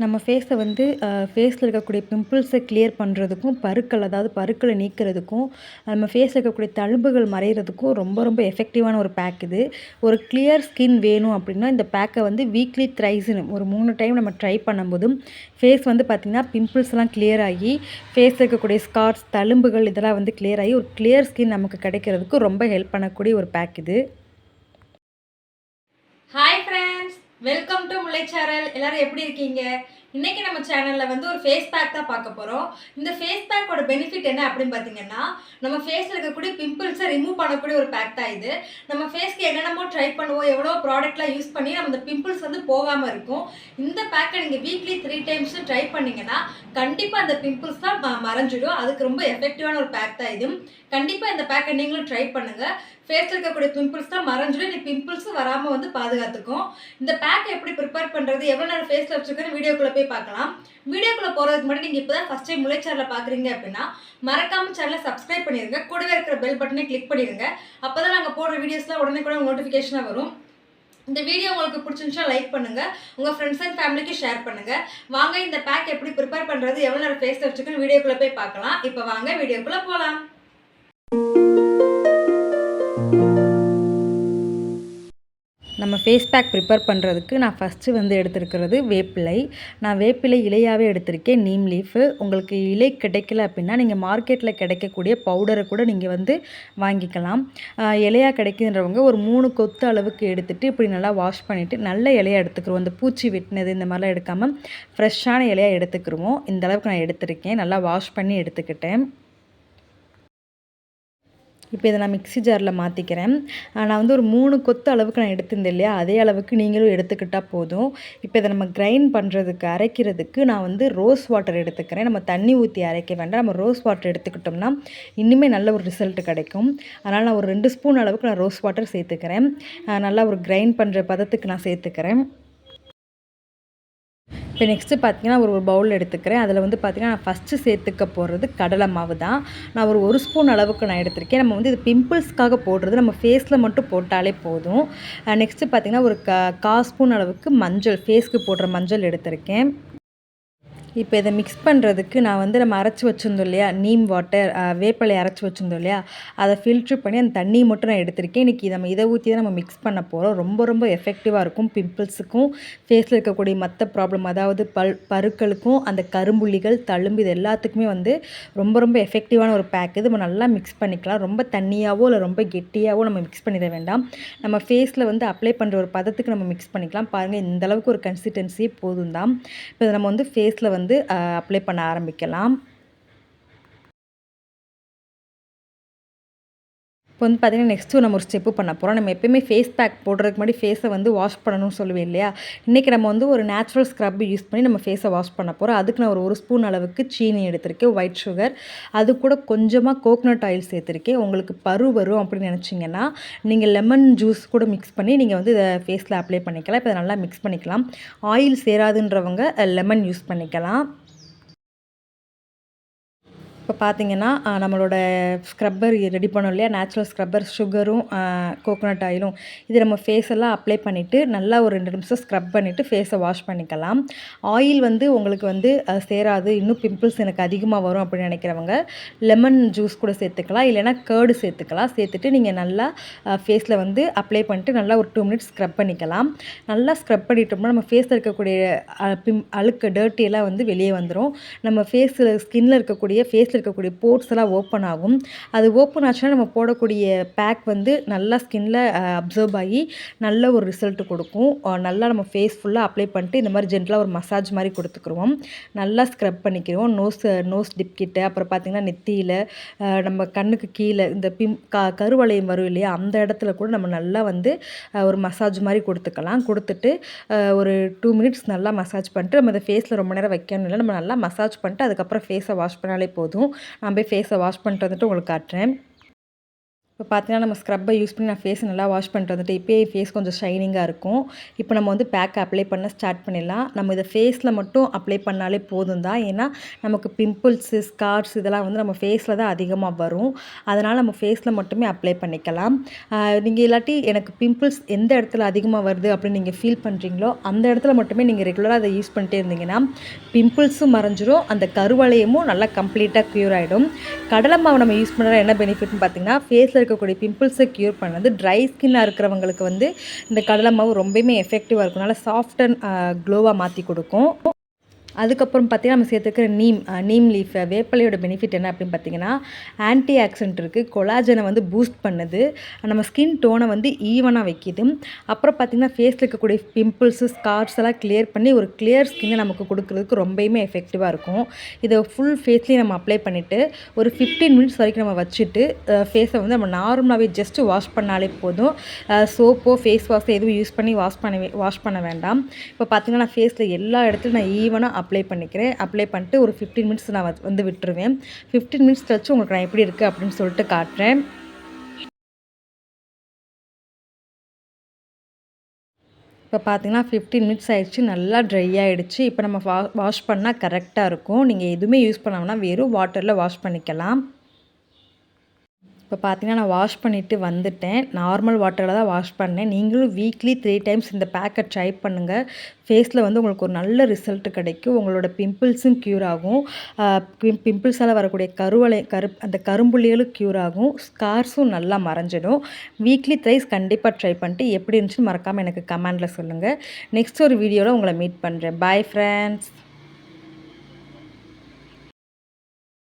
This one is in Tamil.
நம்ம ஃபேஸை வந்து ஃபேஸில் இருக்கக்கூடிய பிம்பிள்ஸை கிளியர் பண்ணுறதுக்கும், பருக்களை நீக்கிறதுக்கும், நம்ம ஃபேஸில் இருக்கக்கூடிய தழும்புகள் மறையிறதுக்கும் ரொம்ப ரொம்ப எஃபெக்டிவான ஒரு பேக் இது. ஒரு கிளியர் ஸ்கின் வேணும் அப்படின்னா, இந்த பேக்கை வந்து வீக்லி த்ரைஸ்ன்னு ஒரு 3 டைம் நம்ம ட்ரை பண்ணும்போதும், ஃபேஸ் வந்து பார்த்திங்கன்னா பிம்பிள்ஸ்லாம் கிளியர் ஆகி, ஃபேஸில் இருக்கக்கூடிய ஸ்கார்ஸ், தழும்புகள் இதெல்லாம் வந்து கிளியர் ஆகி, ஒரு கிளியர் ஸ்கின் நமக்கு கிடைக்கிறதுக்கு ரொம்ப ஹெல்ப் பண்ணக்கூடிய ஒரு பேக் இது. Hi friends, welcome to Mullai channel. எல்லாரும் எப்படி இருக்கீங்க? இன்னைக்கு நம்ம சேனல்ல வந்து ஒரு ஃபேஸ் பேக் தான் பார்க்க போறோம். இந்த ஃபேஸ் பேக்கோட பெனிஃபிட் என்ன அப்படின்னு பார்த்தீங்கன்னா, நம்ம ஃபேஸ்ல இருக்கக்கூடிய பிம்பிள்ஸை ரிமூவ் பண்ணக்கூடிய ஒரு பேக் தான் இது. நம்ம ஃபேஸ்க்கு என்னென்னமோ ட்ரை பண்ணுவோம், எவ்வளோ ப்ராடக்ட்லாம் யூஸ் பண்ணி நம்ம இந்த பிம்பிள்ஸ் வந்து போகாமல் இருக்கும். இந்த பேக்கை நீங்கள் வீக்லி 3 டைம்ஸ் ட்ரை பண்ணீங்கன்னா கண்டிப்பாக அந்த பிம்பிள்ஸ் தான் மறைஞ்சிடும். அதுக்கு ரொம்ப எஃபெக்டிவான ஒரு பேக் தான் இது. கண்டிப்பாக இந்த பேக்கை நீங்களும் ட்ரை பண்ணுங்கள். ஃபேஸில் இருக்கக்கூடிய பிம்பிள்ஸ் தான் மறைஞ்சிடும். நீ பிம்பிள்ஸும் வராமல் வந்து பாதுகாத்துக்கும். இந்த பேக் எப்படி ப்ரிப்பேர் பண்ணுறது, எவ்வளோ நேரம் ஃபேஸில் வச்சுருக்கேன்னு வீடியோக்குள்ளே போய் பார்க்கலாம். வீடியோக்குள்ளே போகிறதுக்கு முன்னாடி நீங்கள் இப்போ தான் ஃபஸ்ட் டைம் முல்லை சேனலில் பார்க்குறீங்க அப்படின்னா மறக்காமல் சேனலை சப்ஸ்கிரைப் பண்ணிடுங்க. கூடவே இருக்கிற பெல் பட்டனை கிளிக் பண்ணிடுங்க. அப்போ தான் நாங்கள் போடுற வீடியோஸ்லாம் உடனே கூட நோட்டிஃபிகேஷனாக வரும். இந்த வீடியோ உங்களுக்கு பிடிச்சிருந்துச்சா லைக் பண்ணுங்கள், உங்கள் ஃப்ரெண்ட்ஸ் அண்ட் ஃபேமிலிக்கு ஷேர் பண்ணுங்கள். வாங்க இந்த பேக் எப்படி ப்ரிப்பேர் பண்ணுறது, எவ்வளோ நேரம் ஃபேஸில் வச்சுருக்கேன்னு வீடியோக்குள்ளே போய் பார்க்கலாம். இப்போ வாங்க வீடியோக்குள்ளே போகலாம். நம்ம ஃபேஸ் பேக் ப்ரிப்பேர் பண்ணுறதுக்கு நான் ஃபஸ்ட்டு வந்து எடுத்துருக்கிறது வேப்பிலை. நான் வேப்பிலை இலையாகவே எடுத்திருக்கேன், நீம் லீஃபு. உங்களுக்கு இலை கிடைக்கல அப்படின்னா நீங்கள் மார்க்கெட்டில் கிடைக்கக்கூடிய பவுடரை கூட நீங்கள் வந்து வாங்கிக்கலாம். இலையாக கிடைக்குன்றவங்க ஒரு 3 கொத்து அளவுக்கு எடுத்துகிட்டு இப்படி நல்லா வாஷ் பண்ணிவிட்டு நல்ல இலையாக எடுத்துக்கிடுவோம். இந்த பூச்சி வெட்டினது இந்த மாதிரிலாம் எடுக்காமல் ஃப்ரெஷ்ஷான இலையாக எடுத்துக்கிடுவோம். இந்த அளவுக்கு நான் எடுத்திருக்கேன், நல்லா வாஷ் பண்ணி எடுத்துக்கிட்டேன். இப்போ இதை நான் மிக்ஸி ஜாரில் மாற்றிக்கிறேன். நான் வந்து ஒரு 3 கொத்து அளவுக்கு நான் எடுத்திருந்தேன் இல்லையா, அதே அளவுக்கு நீங்களும் எடுத்துக்கிட்டால் போதும். இப்போ இதை நம்ம கிரைண்ட் பண்ணுறதுக்கு அரைக்கிறதுக்கு நான் வந்து ரோஸ் வாட்டர் எடுத்துக்கிறேன். நம்ம தண்ணி ஊற்றி அரைக்க வேண்டாம், நம்ம ரோஸ் வாட்டர் எடுத்துக்கிட்டோம்னா இன்னுமே நல்ல ஒரு ரிசல்ட் கிடைக்கும். அதனால் நான் ஒரு 2 ஸ்பூன் அளவுக்கு நான் ரோஸ் வாட்டர் சேர்த்துக்கிறேன். நல்லா ஒரு கிரைண்ட் பண்ணுற பதத்துக்கு நான் சேர்த்துக்கிறேன். இப்போ நெக்ஸ்ட்டு பார்த்திங்கன்னா ஒரு பவுல் எடுத்துக்கிறேன். அதில் வந்து பார்த்திங்கன்னா நான் ஃபஸ்ட்டு சேர்த்துக்க போகிறது கடலை மாவு தான். நான் ஒரு ஸ்பூன் அளவுக்கு நான் எடுத்திருக்கேன். நம்ம வந்து இது பிம்பிள்ஸ்க்காக போடுறது, நம்ம ஃபேஸில் மட்டும் போட்டாலே போதும். நெக்ஸ்ட்டு பார்த்திங்கன்னா ஒரு 1/4 ஸ்பூன் அளவுக்கு மஞ்சள், ஃபேஸ்க்கு போடுற மஞ்சள் எடுத்திருக்கேன். இப்போ இதை மிக்ஸ் பண்ணுறதுக்கு நான் வந்து நம்ம அரைச்சி வச்சுருந்தோம் இல்லையா, நீம் வாட்டர், வேப்பிலை அரைச்சி வச்சுருந்தோம் இல்லையா, அதை ஃபில்ட்ரு பண்ணி அந்த தண்ணி மட்டும் நான் எடுத்திருக்கேன். இன்றைக்கி நம்ம இதை ஊற்றி தான் நம்ம மிக்ஸ் பண்ண போகிறோம். ரொம்ப ரொம்ப எஃபெக்டிவாக இருக்கும் பிம்பிள்ஸுக்கும், ஃபேஸில் இருக்கக்கூடிய மற்ற ப்ராப்ளம், அதாவது பருக்களுக்கும், அந்த கரும்புள்ளிகள், தழும்பு, இது எல்லாத்துக்குமே வந்து ரொம்ப ரொம்ப எஃபெக்டிவான ஒரு பேக் இது. நம்ம நல்லா மிக்ஸ் பண்ணிக்கலாம். ரொம்ப தண்ணியாகவோ இல்லை ரொம்ப கெட்டியாகவோ நம்ம மிக்ஸ் பண்ணிட வேண்டாம். நம்ம ஃபேஸில் வந்து அப்ளை பண்ணுற ஒரு பதத்துக்கு நம்ம மிக்ஸ் பண்ணிக்கலாம். பாருங்கள், இந்தளவுக்கு ஒரு கன்சிஸ்டன்சி போதும் தான். இப்போ நம்ம வந்து ஃபேஸில் வந்து அப்ளை பண்ண ஆரம்பிக்கலாம். இப்போ வந்து பார்த்திங்கன்னா நெக்ஸ்ட்டு நம்ம ஒரு ஸ்டெப்பு பண்ண போகிறோம். நம்ம எப்போயுமே ஃபேஸ் பேக் போடுறதுக்கு முன்னாடி ஃபேஸை வந்து வாஷ் பண்ணணும்னு சொல்லுவேன் இல்லையா, இன்றைக்கி நம்ம வந்து ஒரு நேச்சுரல் ஸ்க்ரப் யூஸ் பண்ணி நம்ம ஃபேஸை வாஷ் பண்ண போகிறோம். அதுக்கு நான் ஒரு ஸ்பூன் அளவுக்கு சீனி எடுத்திருக்கேன், ஒயிட் சுகர். அது கூட கொஞ்சமாக கோகனட் ஆயில் சேர்த்துருக்கேன். உங்களுக்கு பரு வரும் அப்படின்னு நினச்சிங்கன்னா நீங்கள் லெமன் ஜூஸ் கூட மிக்ஸ் பண்ணி நீங்கள் வந்து இதை ஃபேஸில் அப்ளை பண்ணிக்கலாம். இப்போ இதை நல்லா மிக்ஸ் பண்ணிக்கலாம். ஆயில் சேராதுன்றவங்க லெமன் யூஸ் பண்ணிக்கலாம். இப்போ பார்த்தீங்கன்னா நம்மளோட ஸ்க்ரப்பர் ரெடி பண்ணோம் இல்லையா, நேச்சுரல் ஸ்க்ரப்பர், சுகரும் கோகோனட் ஆயிலும், இது நம்ம ஃபேஸெல்லாம் அப்ளை பண்ணிவிட்டு நல்லா ஒரு 2 நிமிஷம் ஸ்க்ரப் பண்ணிவிட்டு ஃபேஸை வாஷ் பண்ணிக்கலாம். ஆயில் வந்து உங்களுக்கு வந்து சேராது, இன்னும் பிம்பிள்ஸ் எனக்கு அதிகமாக வரும் அப்படின்னு நினைக்கிறவங்க லெமன் ஜூஸ் கூட சேர்த்துக்கலாம், இல்லைனா கேர்டு சேர்த்துக்கலாம். சேர்த்துட்டு நீங்கள் நல்லா ஃபேஸில் வந்து அப்ளை பண்ணிட்டு நல்லா ஒரு 2 மினிட்ஸ் ஸ்க்ரப் பண்ணிக்கலாம். நல்லா ஸ்க்ரப் பண்ணிட்டோம்னா நம்ம ஃபேஸில் இருக்கக்கூடிய அழுக்கு, டர்ட்டி எல்லாம் வந்து வெளியே வந்துடும். நம்ம ஃபேஸில் ஸ்கின்னில் இருக்கக்கூடிய போர்ட்ஸ் எல்லாம் ஓப்பன் ஆகும். அது ஓப்பன் ஆச்சுன்னா நம்ம போடக்கூடிய பேக் வந்து நல்லா ஸ்கின்ல அப்சர்வ் ஆகி நல்ல ஒரு ரிசல்ட் கொடுக்கும். நல்லா நம்ம ஃபேஸ் ஃபுல்லாக அப்ளை பண்ணிட்டு இந்த மாதிரி ஜென்டலாக ஒரு மசாஜ் மாதிரி கொடுத்துக்குருவோம். நல்லா ஸ்க்ரப் பண்ணிக்கிறோம். நோஸ் டிப் கிட்ட, அப்புறம் பார்த்திங்கன்னா நெத்தியில், நம்ம கண்ணுக்கு கீழே இந்த கருவளையம் வரும் இல்லையா, அந்த இடத்துல கூட நம்ம நல்லா வந்து ஒரு மசாஜ் மாதிரி கொடுத்துட்டு ஒரு 2 மினிட்ஸ் நல்லா மசாஜ் பண்ணிட்டு, நம்ம இந்த ஃபேஸில் ரொம்ப நேரம் வைக்கணும் இல்லை, நம்ம நல்லா மசாஜ் பண்ணிட்டு அதுக்கப்புறம் ஃபேஸை வாஷ் பண்ணாலே போதும். நான் போய் ஃபேஸை வாஷ் பண்ணிட்டு வந்துட்டு உங்களுக்கு காட்டுறேன். இப்போ பார்த்தீங்கன்னா நம்ம ஸ்க்ரப்பை யூஸ் பண்ணி நான் ஃபேஸை நல்லா வாஷ் பண்ணிட்டு வந்துட்டு இப்போயே ஃபேஸ் கொஞ்சம் ஷைனிங்காக இருக்கும். இப்போ நம்ம வந்து பேக்கை அப்ளை பண்ண ஸ்டார்ட் பண்ணிடலாம். நம்ம இதை ஃபேஸில் மட்டும் அப்ளை பண்ணாலே போதும் தான். ஏன்னா நமக்கு பிம்பிள்ஸு, ஸ்கார்ஸ் இதெல்லாம் வந்து நம்ம ஃபேஸில் தான் அதிகமாக வரும். அதனால் நம்ம ஃபேஸில் மட்டுமே அப்ளை பண்ணிக்கலாம். நீங்கள் இல்லாட்டி எனக்கு பிம்பிள்ஸ் எந்த இடத்துல அதிகமாக வருது அப்படின்னு நீங்கள் ஃபீல் பண்ணுறீங்களோ அந்த இடத்துல மட்டுமே நீங்கள் ரெகுலராக அதை யூஸ் பண்ணிட்டே இருந்தீங்கன்னா பிம்பிள்ஸும் மறைஞ்சிரும், அந்த கருவளையமும் நல்லா கம்ப்ளீட்டாக க்யூர் ஆகிடும். கடலை மாவு நம்ம யூஸ் பண்ணுற என்ன பெனிஃபிட்னு பார்த்தீங்கன்னா ஃபேஸில் இருக்கக்கூடிய பிம்பிள்ஸை க்யூர் பண்ணது. ட்ரை ஸ்கின்னாக இருக்கிறவங்களுக்கு வந்து இந்த கடலை மாவு ரொம்பவுமே எஃபெக்டிவாக இருக்கும். நல்லா சாஃப்ட் அண்ட் க்ளோவாக மாற்றி கொடுக்கும். அதுக்கப்புறம் பார்த்திங்கன்னா நம்ம சேர்த்துக்கிற நீம் லீஃப் வேப்பலையோட பெனிஃபிட் என்ன அப்படின்னு பார்த்தீங்கன்னா ஆன்டி ஆக்சிடென்ட் இருக்குது, கொலாஜனை வந்து பூஸ்ட் பண்ணுது, நம்ம ஸ்கின் டோனை வந்து ஈவனாக வைக்கிது. அப்புறம் பார்த்திங்கன்னா ஃபேஸில் இருக்கக்கூடிய பிம்பிள்ஸு, ஸ்கார்ஸ் எல்லாம் கிளியர் பண்ணி ஒரு கிளியர் ஸ்கின்னை நமக்கு கொடுக்குறதுக்கு ரொம்பவுமே எஃபெக்டிவாக இருக்கும். இதை ஃபுல் ஃபேஸ்லேயும் நம்ம அப்ளை பண்ணிவிட்டு ஒரு 15 மினிட்ஸ் வரைக்கும் நம்ம வச்சுட்டு ஃபேஸை வந்து நம்ம நார்மலாகவே ஜஸ்ட்டு வாஷ் பண்ணாலே போதும். சோப்போ ஃபேஸ் வாஷோ எதுவும் யூஸ் பண்ணி வாஷ் பண்ண வேண்டாம். இப்போ பார்த்திங்கன்னா நான் ஃபேஸில் எல்லா இடத்துலையும் நான் ஈவனாக அப்ளை பண்ணிக்கிறேன். அப்ளை பண்ணிட்டு ஒரு 15 மினிட்ஸ் நான் வந்து விட்டுருவேன். 15 மினிட்ஸ் கழிச்சு உங்களுக்கு நான் எப்படி இருக்குது அப்படின்னு சொல்லிட்டு காட்டுறேன். இப்போ பார்த்தீங்கன்னா 15 மினிட்ஸ் ஆயிடுச்சு, நல்லா ட்ரை ஆகிடுச்சு. இப்போ நம்ம வாஷ் பண்ணால் கரெக்டாக இருக்கும். நீங்கள் எதுவுமே யூஸ் பண்ணாமன்னா வெறும் வாட்டரில் வாஷ் பண்ணிக்கலாம். இப்போ பார்த்தீங்கன்னா நான் வாஷ் பண்ணிவிட்டு வந்துட்டேன். நார்மல் வாட்டரில் தான் வாஷ் பண்ணேன். நீங்களும் வீக்லி 3 டைம்ஸ் இந்த பேக்கை ட்ரை பண்ணுங்கள். ஃபேஸில் வந்து உங்களுக்கு ஒரு நல்ல ரிசல்ட் கிடைக்கும். உங்களோட பிம்பிள்ஸும் க்யூர் ஆகும். பிம்பிள்ஸால் வரக்கூடிய அந்த கரும்புள்ளிகளும் க்யூர் ஆகும். ஸ்கார்ஸும் நல்லா மறைஞ்சிடும். வீக்லி த்ரைஸ் கண்டிப்பாக ட்ரை பண்ணிட்டு எப்படி இருந்துச்சுன்னு மறக்காமல் எனக்கு கமெண்டில் சொல்லுங்கள். நெக்ஸ்ட் ஒரு வீடியோவில் உங்களை மீட் பண்ணுறேன். Bye friends.